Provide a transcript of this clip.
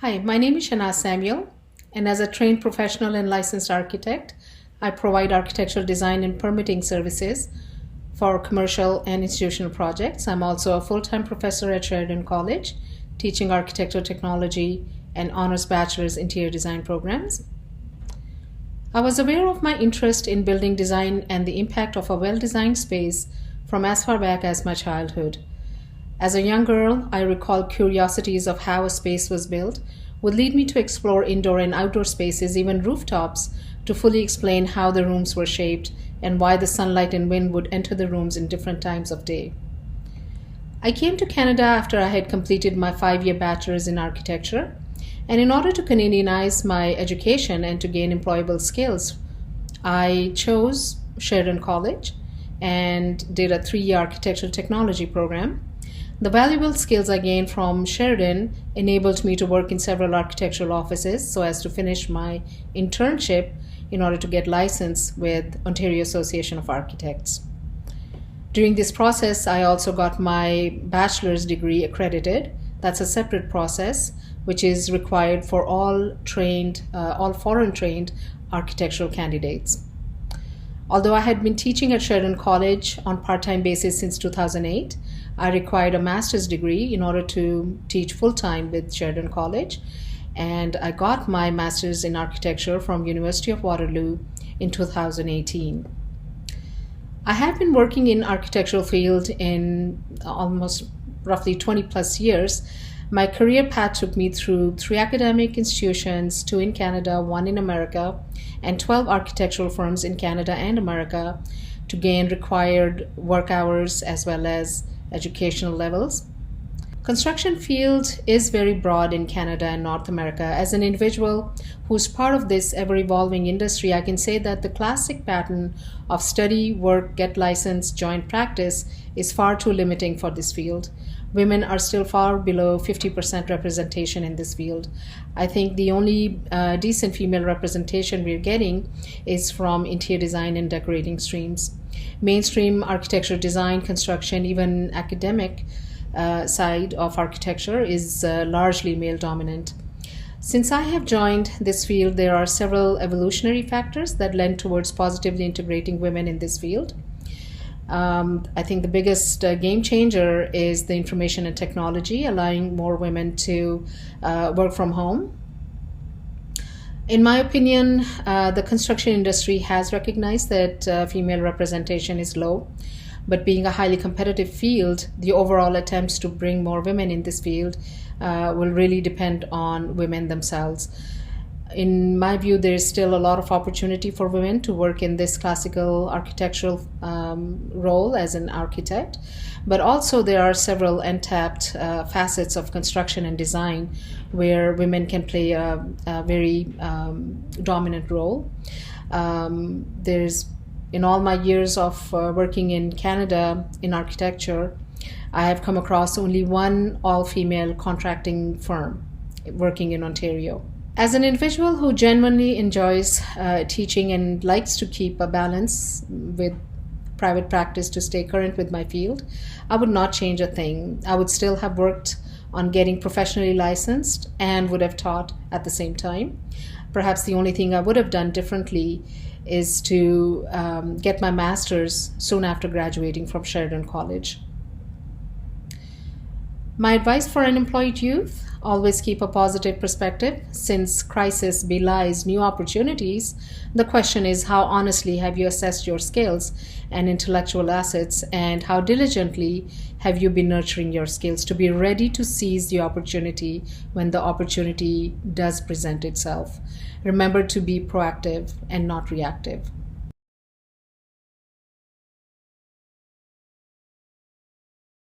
Hi, my name is Shahnaz Samuel, and as a trained professional and licensed architect, I provide architectural design and permitting services for commercial and institutional projects. I'm also a full-time professor at Sheridan College, teaching architectural technology and honors bachelor's interior design programs. I was aware of my interest in building design and the impact of a well-designed space from as far back as my childhood. As a young girl, I recall curiosities of how a space was built would lead me to explore indoor and outdoor spaces, even rooftops, to fully explain how the rooms were shaped and why the sunlight and wind would enter the rooms in different times of day. I came to Canada after I had completed my 5-year bachelor's in architecture, and in order to Canadianize my education and to gain employable skills, I chose Sheridan College and did a 3-year architectural technology program. The valuable skills I gained from Sheridan enabled me to work in several architectural offices so as to finish my internship in order to get licensed with Ontario Association of Architects. During this process, I also got my bachelor's degree accredited. That's a separate process which is required for all foreign trained architectural candidates. Although I had been teaching at Sheridan College on part-time basis since 2008, I required a master's degree in order to teach full-time with Sheridan College, and I got my master's in architecture from University of Waterloo in 2018. I have been working in architectural field in almost roughly 20 plus years. My career path took me through 3 academic institutions, 2 in Canada, 1 in America, and 12 architectural firms in Canada and America to gain required work hours as well as educational levels. Construction field is very broad in Canada and North America. As an individual who's part of this ever-evolving industry, I can say that the classic pattern of study, work, get license, joint practice is far too limiting for this field. Women are still far below 50% representation in this field. I think the only decent female representation we're getting is from interior design and decorating streams. Mainstream architecture design, construction, even academic side of architecture is largely male dominant. Since I have joined this field, there are several evolutionary factors that lend towards positively integrating women in this field. I think the biggest game changer is the information and technology, allowing more women to work from home. In my opinion, the construction industry has recognized that female representation is low, but being a highly competitive field, the overall attempts to bring more women in this field will really depend on women themselves. In my view, there's still a lot of opportunity for women to work in this classical architectural role as an architect, but also there are several untapped facets of construction and design where women can play a very dominant role. In all my years of working in Canada in architecture, I have come across only one all-female contracting firm working in Ontario. As an individual who genuinely enjoys teaching and likes to keep a balance with private practice to stay current with my field, I would not change a thing. I would still have worked on getting professionally licensed and would have taught at the same time. Perhaps the only thing I would have done differently is to get my master's soon after graduating from Sheridan College. My advice for unemployed youth: always keep a positive perspective. Since crisis belies new opportunities, the question is, how honestly have you assessed your skills and intellectual assets, and how diligently have you been nurturing your skills to be ready to seize the opportunity when the opportunity does present itself? Remember to be proactive and not reactive.